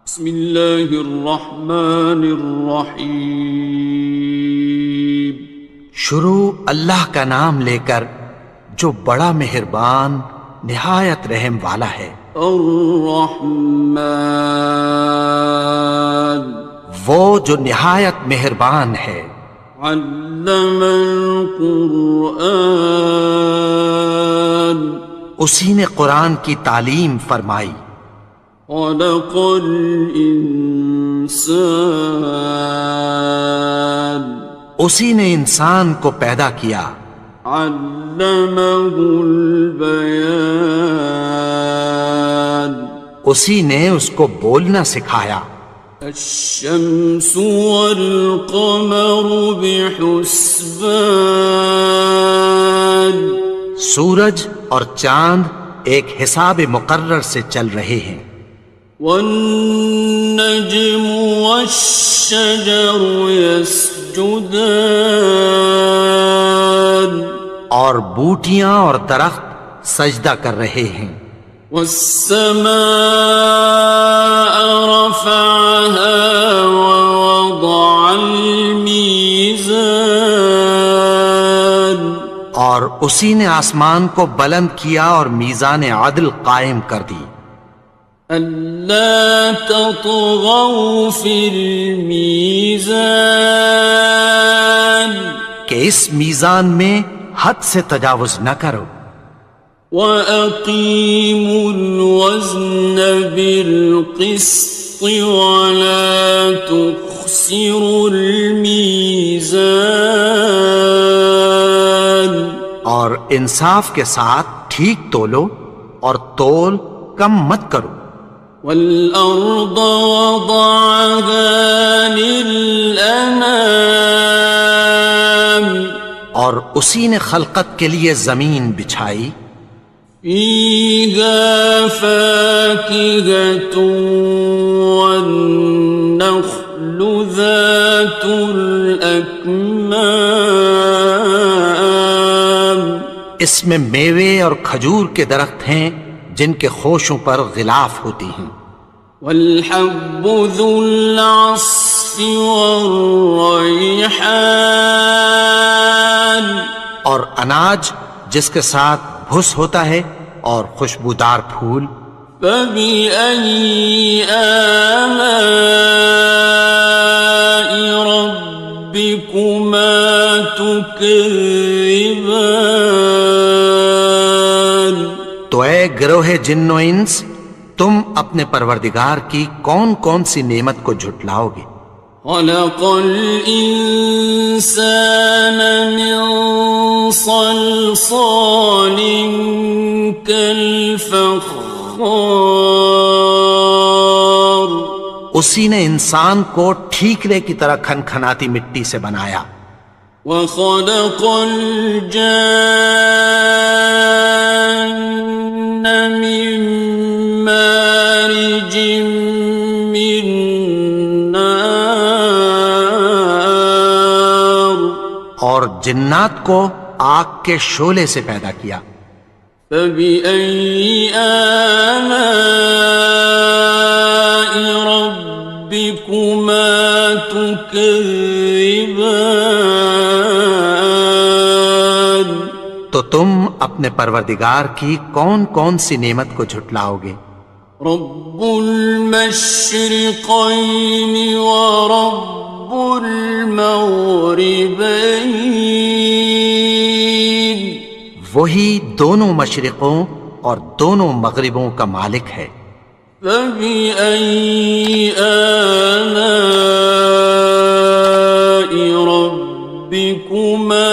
بسم اللہ الرحمن الرحیم۔ شروع اللہ کا نام لے کر جو بڑا مہربان نہایت رحم والا ہے۔ الرحمن، وہ جو نہایت مہربان ہے۔ علم القرآن، اسی نے قرآن کی تعلیم فرمائی۔ خلق الانسان، اسی نے انسان کو پیدا کیا۔ علمہ البیان، اسی نے اس کو بولنا سکھایا۔ الشمس والقمر بحسبان، سورج اور چاند ایک حساب مقرر سے چل رہے ہیں۔ والنجم والشجر يسجدان، اور بوٹیاں اور درخت سجدہ کر رہے ہیں۔ والسماء رفعها ووضع الميزان، اور اسی نے آسمان کو بلند کیا اور میزان عدل قائم کر دی۔ ألا تطغوا في الميزان، کہ اس میزان میں حد سے تجاوز نہ کرو۔ وَأَقِيمُوا الْوَزْنَ بِالْقِسْطِ وَلَا تُخْسِرُوا الْمِيزَانَ، اور انصاف کے ساتھ ٹھیک تولو اور تول کم مت کرو۔ وَالْأَرْضَ وَضَعَهَا لِلْأَنَامِ، اور اسی نے خلقت کے لیے زمین بچھائی۔ فِيهَا فَاكِهَةٌ وَالنَّخْلُ ذَاتُ الْأَكْمَامِ، اس میں میوے اور کھجور کے درخت ہیں جن کے خوشوں پر غلاف ہوتی ہیں۔ وَالْحَبُّ ذُو الْعَصْفِ وَالرَّيْحَانِ، اور اناج جس کے ساتھ بھس ہوتا ہے اور خوشبودار پھول۔ فَبِأَيِّ آلَاءِ رَبِّكُمَا تُكَذِّبَانِ، تو اے گروہ جن و انس، تم اپنے پروردگار کی کون کون سی نعمت کو جھٹلاؤ گے؟ خَلَقَ الْإِنسَانَ مِنْ صَلْصَالٍ كَالْفَخَّارِ، اسی نے انسان کو ٹھیکرے کی طرح کھنکھناتی مٹی سے بنایا۔ وَخَلَقَ الْجَانَّ مِن مَّارِجٍ مِّن نَّارٍ، اور جنات کو آگ کے شعلے سے پیدا کیا۔ فَبِأَيِّ آلَاءِ رَبِّكُمَا تُكَذِّبَانِ، تو تم اپنے پروردگار کی کون کون سی نعمت کو جھٹلاؤ گے؟ رب المشرقین ورب المغربین، وہی دونوں مشرقوں اور دونوں مغربوں کا مالک ہے۔ فَبِأَيِّ آلَاءِ رَبِّكُمَا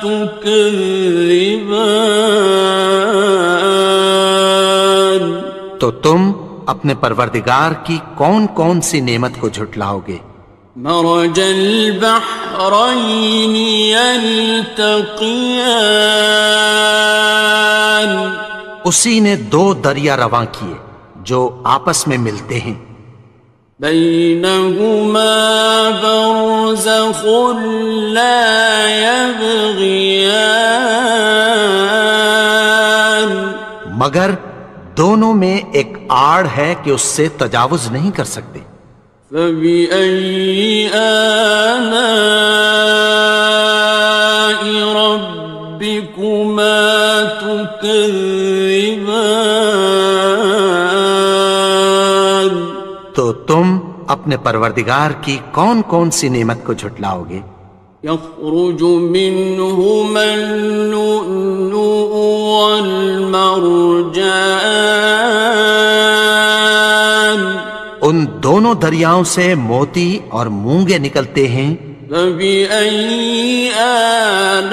تُكَذِّبَانِ، تو تم اپنے پروردگار کی کون کون سی نعمت کو جھٹلاؤ گے؟ مرج البحرین یلتقیان، اسی نے دو دریا رواں کیے جو آپس میں ملتے ہیں۔ بینہما برزخ لا یبغیان، مگر دونوں میں ایک آڑ ہے کہ اس سے تجاوز نہیں کر سکتے۔ فبأي آلاء ربكما تكذبان؟ تو تم اپنے پروردگار کی کون کون سی نعمت کو جھٹلاؤ گے؟ يخرج منهما اللؤلؤ والمرجان، ان دونوں دریاؤں سے موتی اور مونگے نکلتے ہیں۔ فبأي آلاء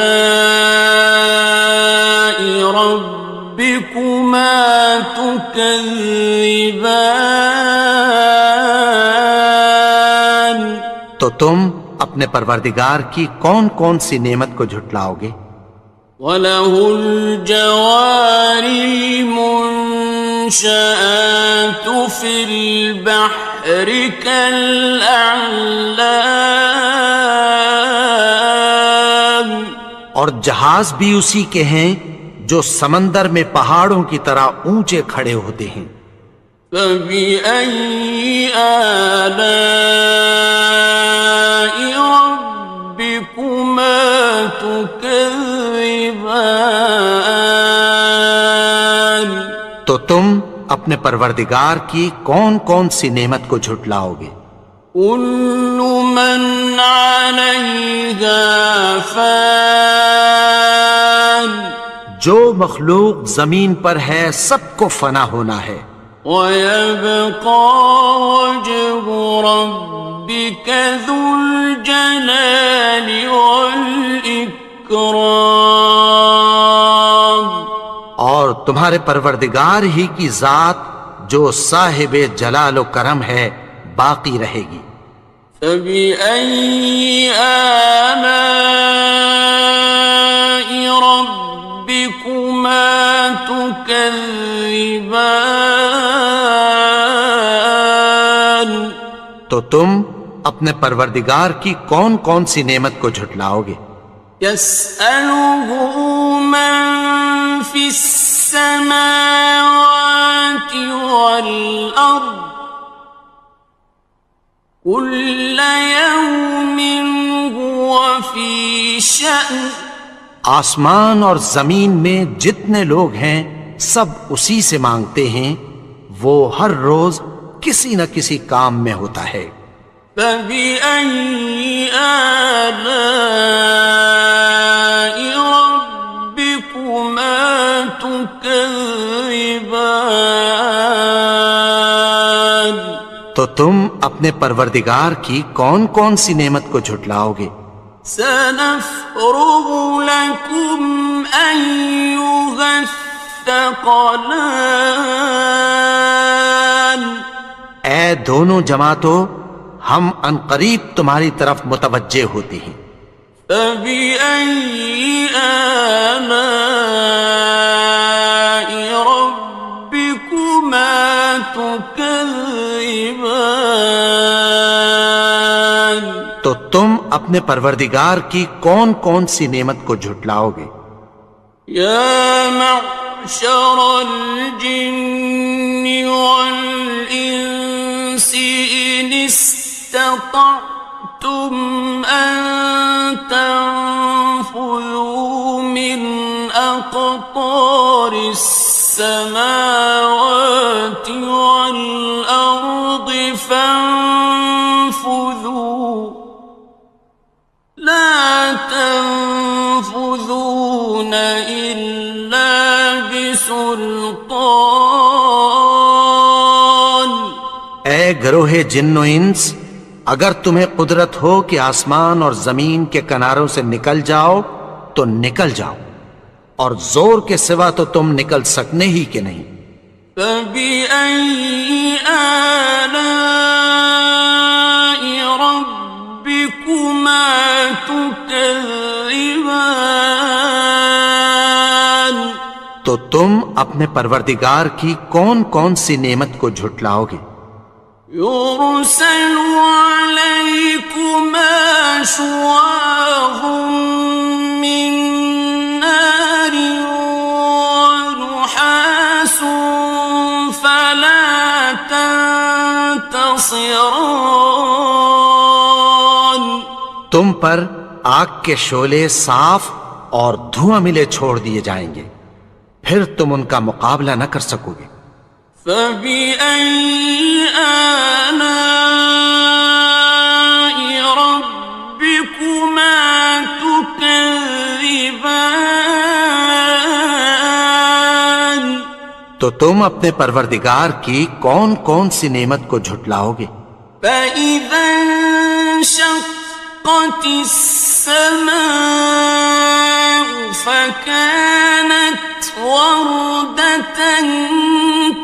ربكما تكذبان؟ تو تم اپنے پروردگار کی کون کون سی نعمت کو جھٹلاؤ گے؟ وَلَهُ الْجَوَارِ الْمُنشَآتُ فِي الْبَحْرِ كَالْأَعْلَامِ، اور جہاز بھی اسی کے ہیں جو سمندر میں پہاڑوں کی طرح اونچے کھڑے ہوتے ہیں۔ فَبِأَيِّ آلَاءِ رَبِّكُمَا تُكَذِّبَانِ؟ تو تم اپنے پروردگار کی کون کون سی نعمت کو جھٹلاؤ گے؟ كُلُّ مَنْ عَلَيْهَا فَانٍ، جو مخلوق زمین پر ہے سب کو فنا ہونا ہے۔ وَيَبْقَى وَجْهُ رَبِّكَ ذُو الْجَلَالِ وَالْإِكْرَامِ، اور تمہارے پروردگار ہی کی ذات جو صاحب جلال و کرم ہے باقی رہے گی۔ فَبِأَيِّ آلَاءِ رَبِّكُمَا تُكَذِّبَانِ؟ تو تم اپنے پروردگار کی کون کون سی نعمت کو جھٹلاؤ گے؟ يَسْأَلُهُ مَن فِي السَّمَاوَاتِ وَالْأَرْضِ كُلَّ يَوْمٍ هُوَ فِي شَأْنٍ، آسمان اور زمین میں جتنے لوگ ہیں سب اسی سے مانگتے ہیں، وہ ہر روز کسی نہ کسی کام میں ہوتا ہے۔ فَبِأَيِّ آلَاءِ رَبِّكُمَا تُكَذِّبَانِ؟ تو تم اپنے پروردگار کی کون کون سی نعمت کو جھٹلاؤ گے؟ سَنَفْرُغُ لَكُمْ أَيُّهَ الثَّقَلَانِ، اے دونوں جماعتوں ہم عنقریب تمہاری طرف متوجہ ہوتے ہیں۔ فَبِأَيِّ آلَاءِ رَبِّكُمَا تُكَذِّبَانِ؟ تو تم اپنے پروردگار کی کون کون سی نعمت کو جھٹلاؤ گے؟ يَا مَعْشَرَ الْجِنِّ وَالْإِنسِ إِنِ اسْتَطَعْتُمْ أَن تَنفُذُوا مِنْ أَقْطَارِ السَّمَاوَاتِ وَالْأَرْضِ فَانفُذُوا لَا تَنفُذُونَ إِلَّا بِسُلْطَانٍ۔ اے گروہ جن و انس، اگر تمہیں قدرت ہو کہ آسمان اور زمین کے کناروں سے نکل جاؤ تو نکل جاؤ، اور زور کے سوا تو تم نکل سکنے ہی کہ نہیں۔ فَبِأَيِّ آلَاءِ رَبِّكُمَا تُكَذِّبَانِ؟ تو تم اپنے پروردگار کی کون کون سی نعمت کو جھٹلاؤ گے؟ يُرْسَلُ عَلَيْكُمَا شُوَاظٌ مِّن نَّارٍ وَنُحَاسٌ ينتصران. تم پر آگ کے شعلے صاف اور دھواں ملے چھوڑ دیے جائیں گے، پھر تم ان کا مقابلہ نہ کر سکو گے۔ فبأي آلاء ربكما تكذبان. تو تم اپنے پروردگار کی کون کون سی نعمت کو جھٹلاؤ گے؟ فإذا انشقت السماء فكانت وردة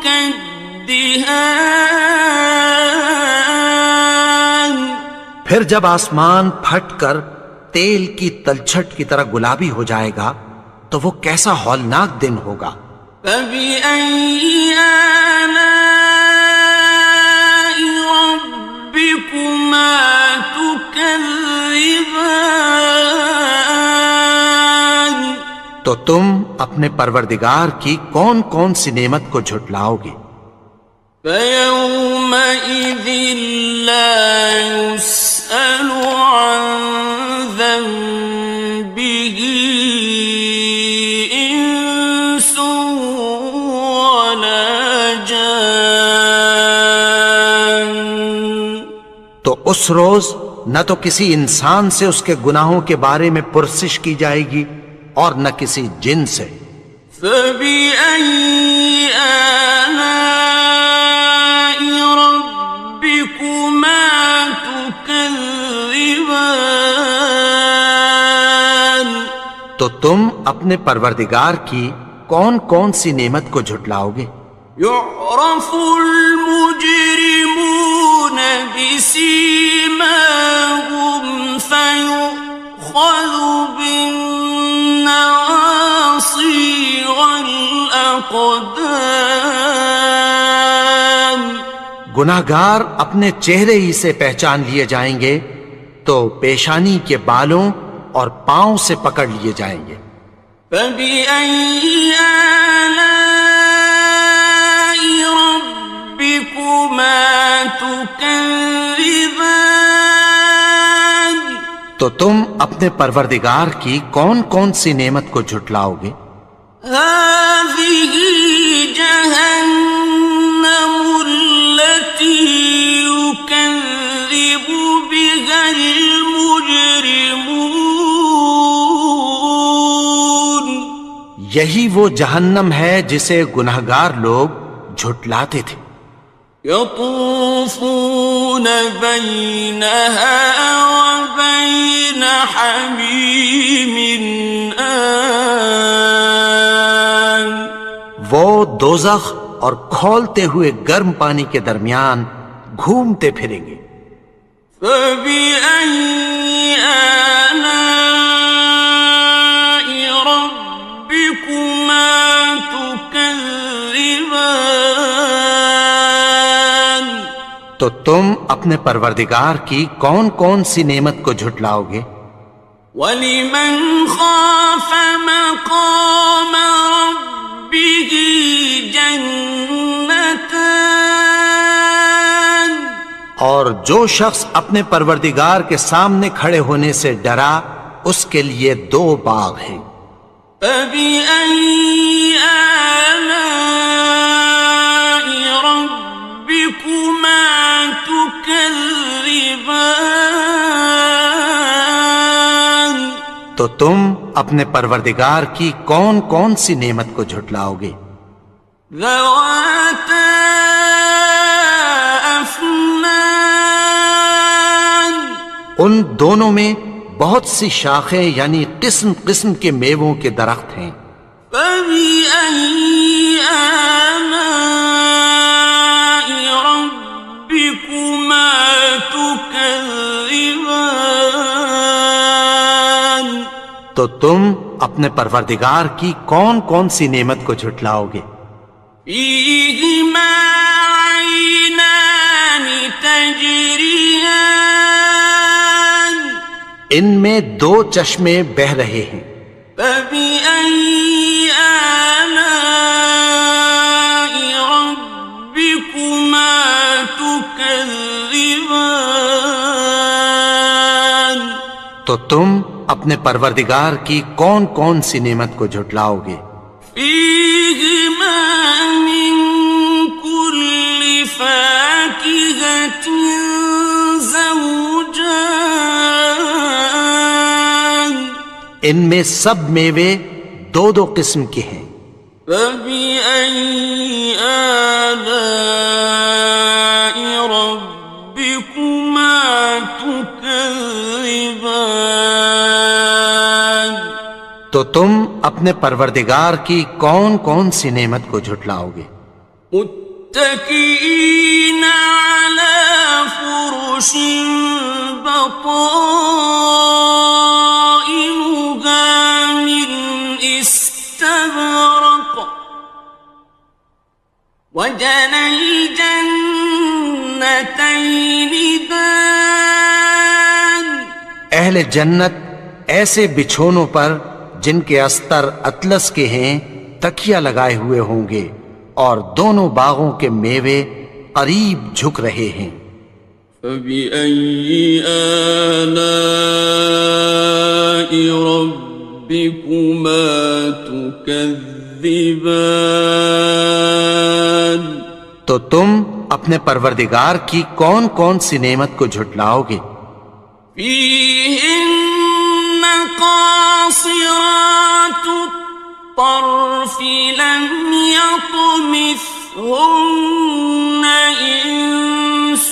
كالدهان. پھر جب آسمان پھٹ کر تیل کی تلچھٹ کی طرح گلابی ہو جائے گا تو وہ کیسا ہولناک دن ہوگا۔ فبأي آلاء ربكما تكذبان. تو تم اپنے پروردگار کی کون کون سی نعمت کو جھٹلاؤ گے؟ فيومئذ لا يسأل عن ذنبه إنس ولا جان. تو اس روز نہ تو کسی انسان سے اس کے گناہوں کے بارے میں پرسش کی جائے گی اور نہ کسی جن سے۔ فبأي آلاء ربكما تكذبان. تو تم اپنے پروردگار کی کون کون سی نعمت کو جھٹلاؤ گے؟ يعرف المجرمون بسيماهم فيؤخذ بالنواصي والأقدام. گناہگار اپنے چہرے ہی سے پہچان لیے جائیں گے تو پیشانی کے بالوں اور پاؤں سے پکڑ لیے جائیں گے۔ فبأي آلاء ربكما تكذبان. تو تم اپنے پروردگار کی کون کون سی نعمت کو جھٹلاؤ گے؟ هذه جهنم التي يكذب بها المجرمون. یہی وہ جہنم ہے جسے گناہگار لوگ جھٹلاتے تھے۔ يطوفون بينها وبين حميم آن. وہ دوزخ اور کھولتے ہوئے گرم پانی کے درمیان گھومتے پھریں گے۔ فبأي آلاء ربكما تكذبان. تو تم اپنے پروردگار کی کون کون سی نعمت کو جھٹلاؤ گے؟ وَلِمَنْ خَافَ مَقَامَ رَبِّهِ جَنَّتَانِ. اور جو شخص اپنے پروردگار کے سامنے کھڑے ہونے سے ڈرا اس کے لیے 2 باغ ہیں۔ فَبِأَيِّ آلَاءِ رَبِّكُمَا تُكَذِّبَانِ. تو تم اپنے پروردگار کی کون کون سی نعمت کو جھٹلاؤ گے؟ ذَوَاتَا أَفْنَانٍ. ان دونوں میں بہت سی شاخیں یعنی قسم قسم کے میووں کے درخت ہیں۔ فَبِأَيِّ آلَاءِ رَبِّكُمَا تُكَذِّبَانِ. تو تم اپنے پروردگار کی کون کون سی نعمت کو جھٹلاؤ گے؟ فِيهِمَا عَيْنَانِ تَجْرِيَانِ. ان میں 2 چشمے بہہ رہے ہیں۔ فَبِأَيِّ آلَاءِ رَبِّكُمَا تُكَذِّبَانِ. تكذبان تو تم اپنے پروردگار کی کون کون سی نعمت کو جھٹلاؤ گے؟ فيهما من كل فاكهة زوجان ان میں سب میوے دو دو قسم کے ہیں۔ فبأي آلاء ربكما تكذبان تو تم اپنے پروردگار کی کون کون سی نعمت کو جھٹلاؤ گے؟ متكئين على فرش بطائنها من استبرق وجنى الجنتين دان اہل جنت ایسے بچھونوں پر جن کے استر اطلس کے ہیں تکیہ لگائے ہوئے ہوں گے، اور دونوں باغوں کے میوے قریب جھک رہے ہیں۔ فبأي آلاء ربكما تكذبان تو تم اپنے پروردگار کی کون کون سی نعمت کو جھٹلاؤ گے؟ فيهن قاصرات الطرف لم يطمثهن إنس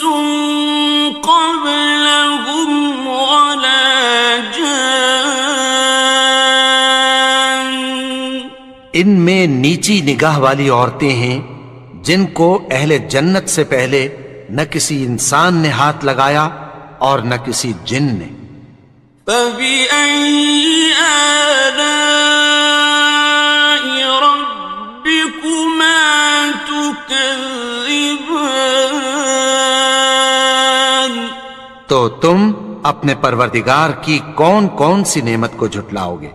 قبلهم ولا جان ان میں نیچی نگاہ والی عورتیں ہیں جن کو اہل جنت سے پہلے نہ کسی انسان نے ہاتھ لگایا اور نہ کسی جن نے۔ فبأي آلاء ربكما تكذبان تو تم اپنے پروردگار کی کون کون سی نعمت کو جھٹلاؤ گے؟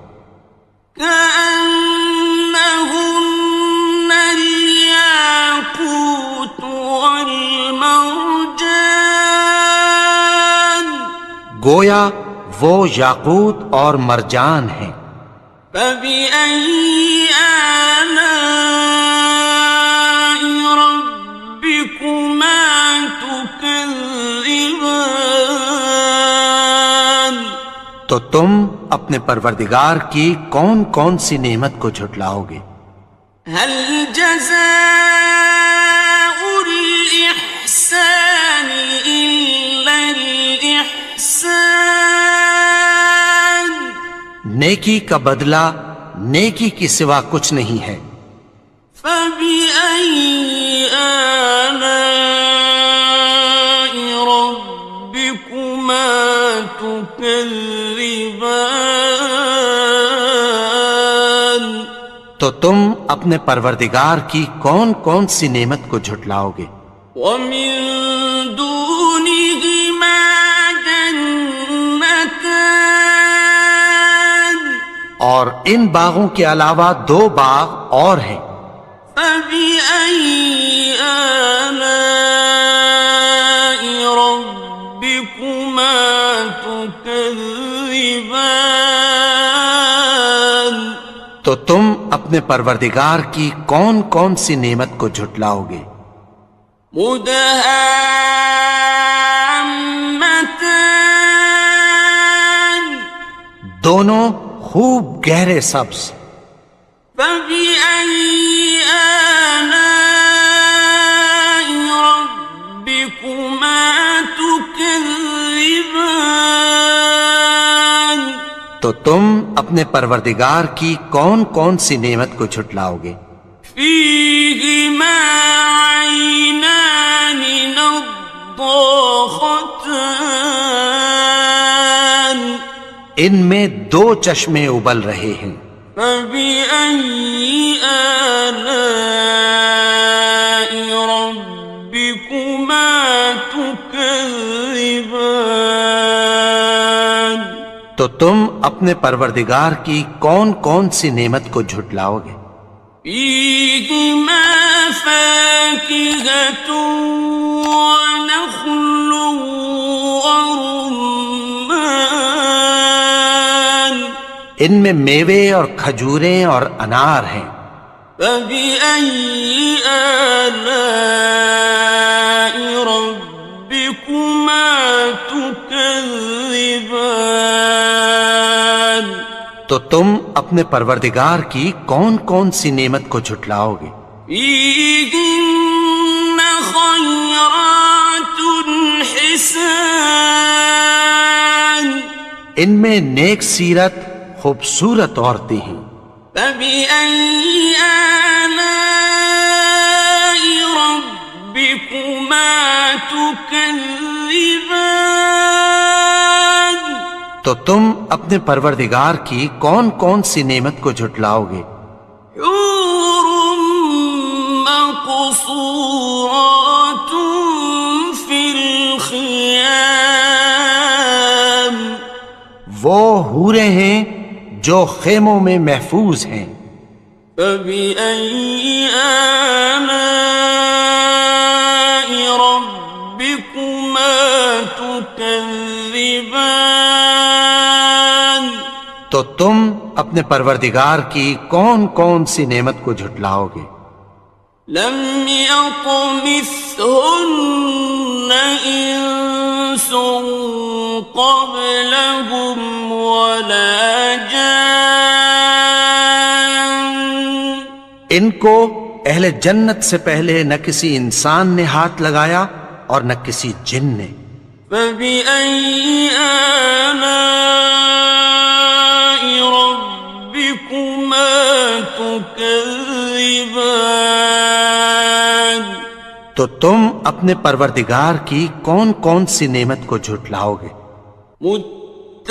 كأنهن الياقوت والمرجان گویا وہ یاقوت اور مرجان ہیں۔ فبأي آلاء ربكما تكذبان تو تم اپنے پروردگار کی کون کون سی نعمت کو جھٹلاؤ گے؟ هل جزاء الإحسان إلا الإحسان نیکی کا بدلہ نیکی کی سوا کچھ نہیں ہے۔ فبأي آلاء ربكما تكذبان تو تم اپنے پروردگار کی کون کون سی نعمت کو جھٹلاؤ گے؟ ومن دونهما جنتان اور ان باغوں کے علاوہ دو باغ اور ہیں۔ فبأي آلاء ربكما تكذبان تو تم اپنے پروردگار کی کون کون سی نعمت کو جھٹلاؤ گے؟ مدهامتان دونوں خوب گہرے سبز۔ فبأي آلاء ربكما تكذبان تو تم اپنے پروردگار کی کون کون سی نعمت کو جھٹلاؤ گے؟ فيهما عينان نضاختان ان میں دو چشمے ابل رہے ہیں۔ فبأي آلاء ربكما تكذبان تو تم اپنے پروردگار کی کون کون سی نعمت کو جھٹلاؤ گے؟ فيهما فاكهة ونخل ورمان ان میں میوے اور کھجوریں اور انار ہیں. فبأي آلاء ربكما تكذبان تو تم اپنے پروردگار کی کون کون سی نعمت کو جھٹلاؤ گے؟ فيهن خيرات حسان ان میں نیک سیرت خوبصورت عورتیں ہیں. فبأي آلاء ربكما تكذبان تو تم اپنے پروردگار کی کون کون سی نعمت کو جھٹلاؤ گے؟ حور مقصورات في الخيام وہ حوریں ہیں جو خیموں میں محفوظ ہیں. فبأي آلاء ربكما تكذبان تو تم اپنے پروردگار کی کون کون سی نعمت کو جھٹلاؤ گے؟ لم يطمثهن إنس قبلهم ولا جان ان کو اہل جنت سے پہلے نہ کسی انسان نے ہاتھ لگایا اور نہ کسی جن نے. فبأي آلاء ربكما تكذبان تو تم اپنے پروردگار کی کون کون سی نعمت کو جھٹلاؤ گے؟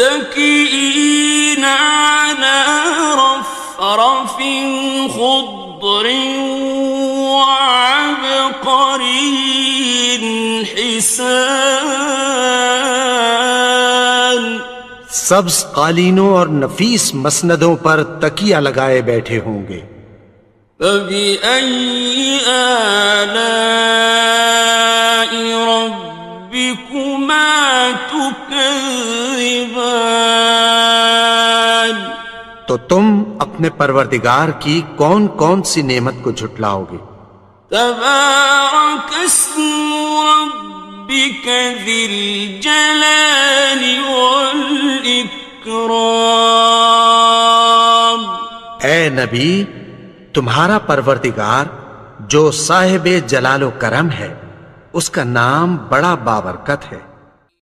متكئين على رفرف خضر وعبقري حسان سبز قالینوں اور نفیس مسندوں پر تکیہ لگائے بیٹھے ہوں گے. فبأي آلاء ربكما تكذبان تو تم اپنے پروردگار کی کون کون سی نعمت کو جھٹلاؤ گے؟ تبارك اسم ربك ذي الجلال والإكرام اے نبی، تمہارا پروردگار جو صاحب جلال و کرم ہے، اس کا نام بڑا بابرکت ہے.